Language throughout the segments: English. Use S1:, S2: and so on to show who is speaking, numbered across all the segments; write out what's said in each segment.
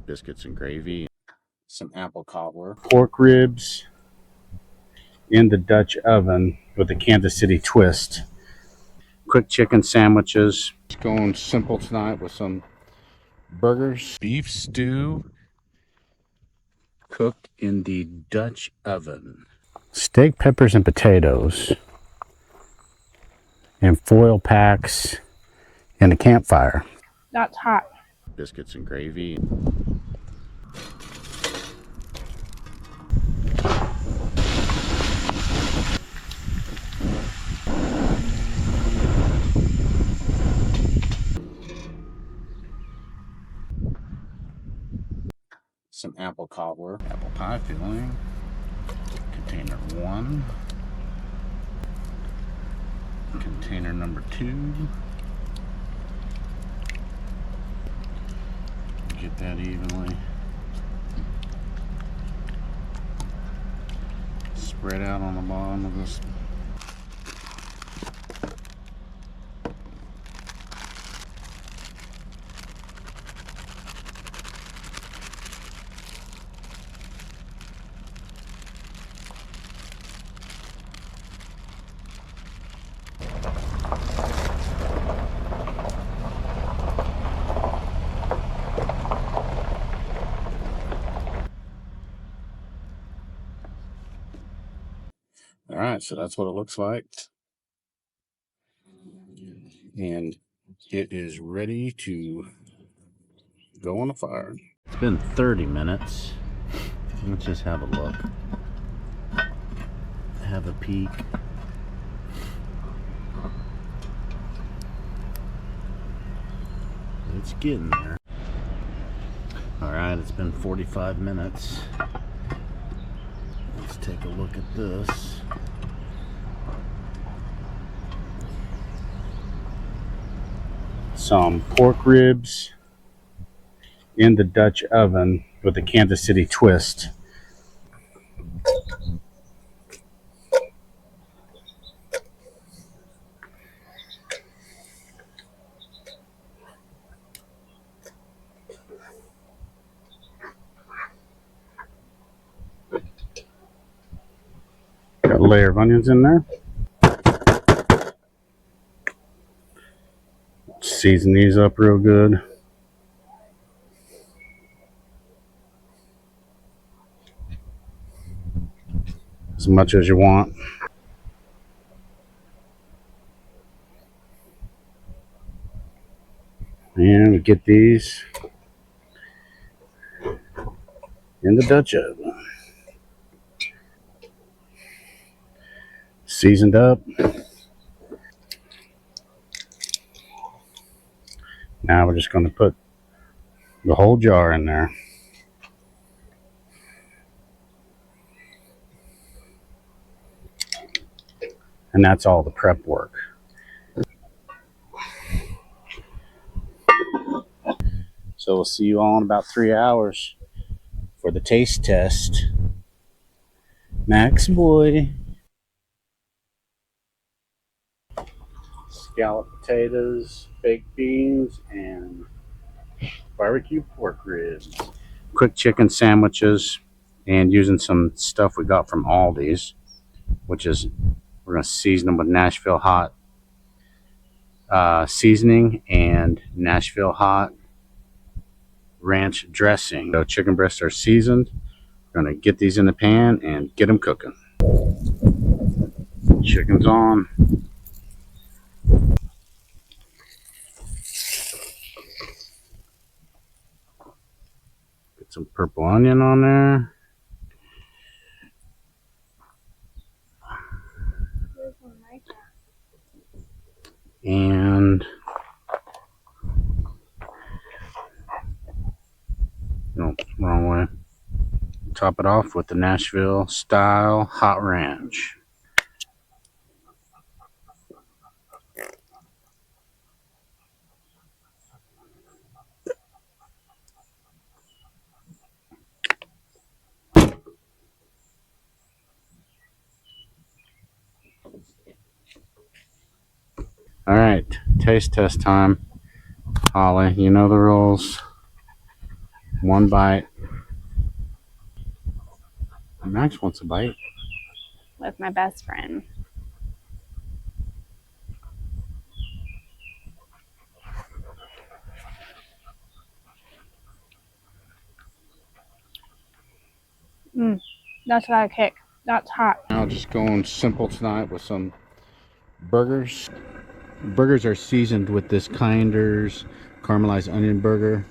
S1: biscuits and gravy, some apple cobbler,
S2: pork ribs in the Dutch oven with a Kansas City twist, quick chicken sandwiches.
S1: Just going simple tonight with some burgers, beef stew cooked in the Dutch oven,
S2: Steak, peppers, and potatoes in foil packs and a campfire.
S3: That's hot.
S1: biscuits and gravy. Some apple cobbler, apple pie filling, container 1, container number 2. Get that evenly spread out on the bottom of this. All right, so that's what it looks like. And it is ready to go on the fire.
S2: It's been 30 minutes. Let's just have a look. Have a peek. It's getting there. All right, it's been 45 minutes. Let's take a look at this. Some pork ribs in the Dutch oven with a Kansas City twist. Got a layer of onions in there. Season these up real good. As much as you want. And we get these in the Dutch oven. Seasoned up. Now we're just going to put the whole jar in there. And that's all the prep work. So we'll see you all in about 3 hours for the taste test. Max boy. Scalloped potatoes, baked beans, and barbecue pork ribs. Quick chicken sandwiches, and using some stuff we got from Aldi's, which is, we're going to season them with Nashville hot seasoning and Nashville hot ranch dressing. So chicken breasts are seasoned. We're going to get these in the pan and get them cooking. Chicken's on. Get some purple onion on there. And no, wrong way. Top it off with the Nashville style hot ranch. All right, taste test time. Holly, you know the rules. One bite. Max wants a bite.
S3: With my best friend. That's got a kick. That's hot.
S2: Now just going simple tonight with some burgers. Burgers are seasoned with this Kinder's caramelized onion burger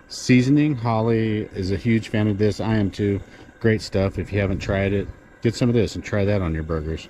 S2: seasoning. Holly is a huge fan of this. I am too. Great stuff. If you haven't tried it, get some of this and try that on your burgers.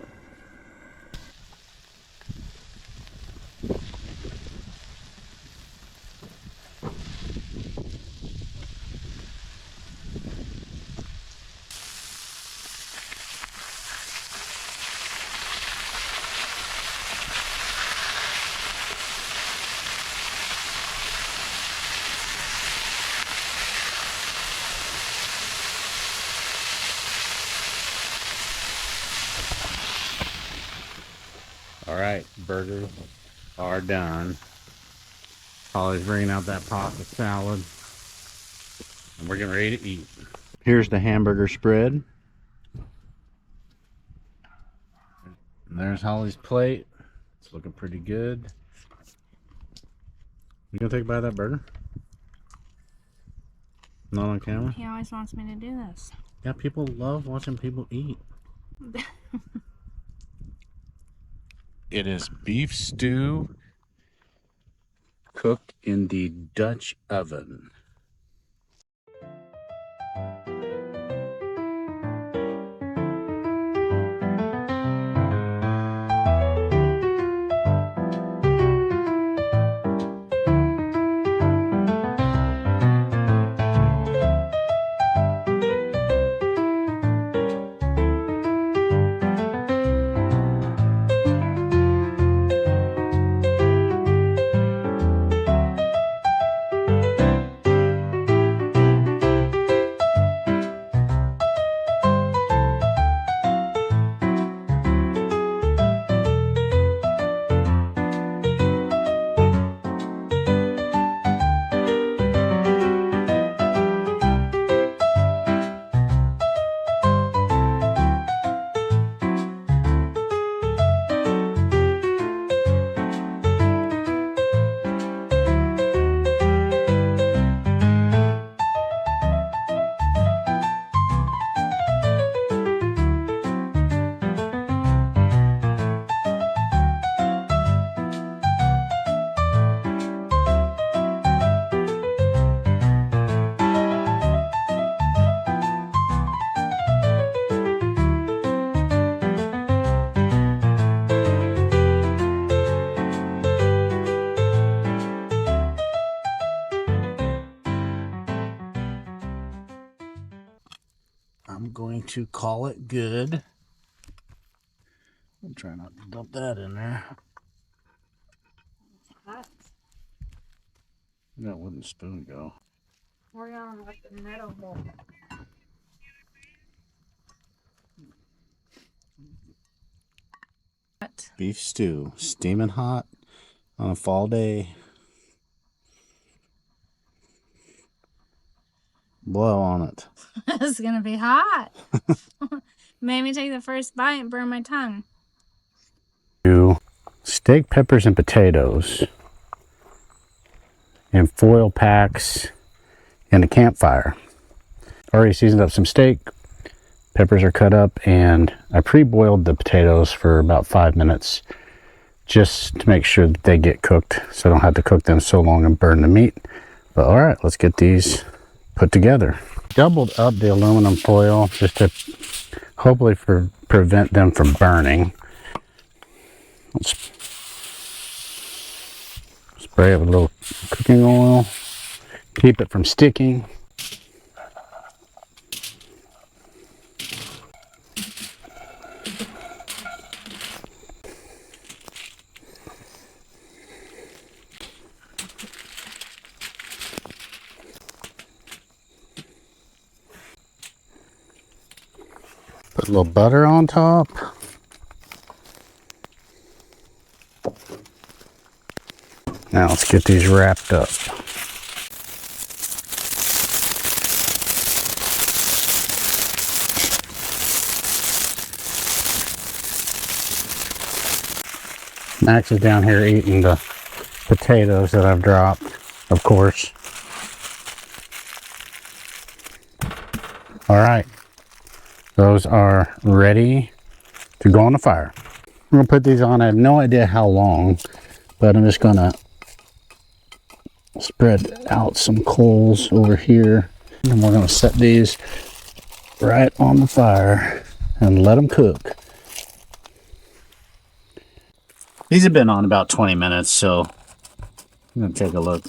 S2: All right, burgers are done. Holly's bringing out that pot of salad, and we're getting ready to eat. Here's the hamburger spread. And there's Holly's plate. It's looking pretty good. You gonna take a bite of that burger? Not on camera?
S3: He always wants me to do this.
S2: Yeah, people love watching people eat. It is beef stew cooked in the Dutch oven. I'm going to call it good. I'm trying not to dump that in there.
S3: Hot.
S2: Where'd that wooden spoon go?
S3: We're going with the metal bowl.
S2: Beef stew, steaming hot on a fall day. Blow on it.
S3: It's gonna be hot. Made me take the first bite and burn my tongue.
S2: Steak, peppers, and potatoes in foil packs in a campfire. Already seasoned up some steak. Peppers are cut up, and I pre-boiled the potatoes for about 5 minutes just to make sure that they get cooked so I don't have to cook them so long and burn the meat. But all right, let's get these put together. Doubled up the aluminum foil just to hopefully prevent them from burning. Let's spray it with a little cooking oil, keep it from sticking. Put a little butter on top. Now let's get these wrapped up. Max is down here eating the potatoes that I've dropped, of course. All right, those are ready to go on the fire. I'm gonna put these on. I have no idea how long, but I'm just gonna spread out some coals over here, and we're gonna set these right on the fire and let them cook. These have been on about 20 minutes, so I'm gonna take a look.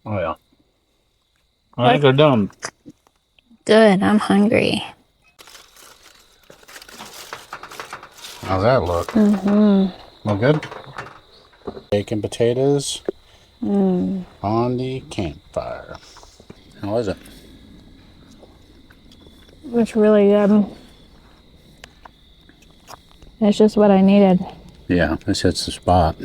S2: Oh yeah, I think they're done.
S3: Good. I'm hungry.
S2: How's that look?
S3: Mm-hmm.
S2: Look good? Bacon potatoes on the campfire. How is it?
S3: It's really good. It's just what I needed.
S2: Yeah, this hits the spot.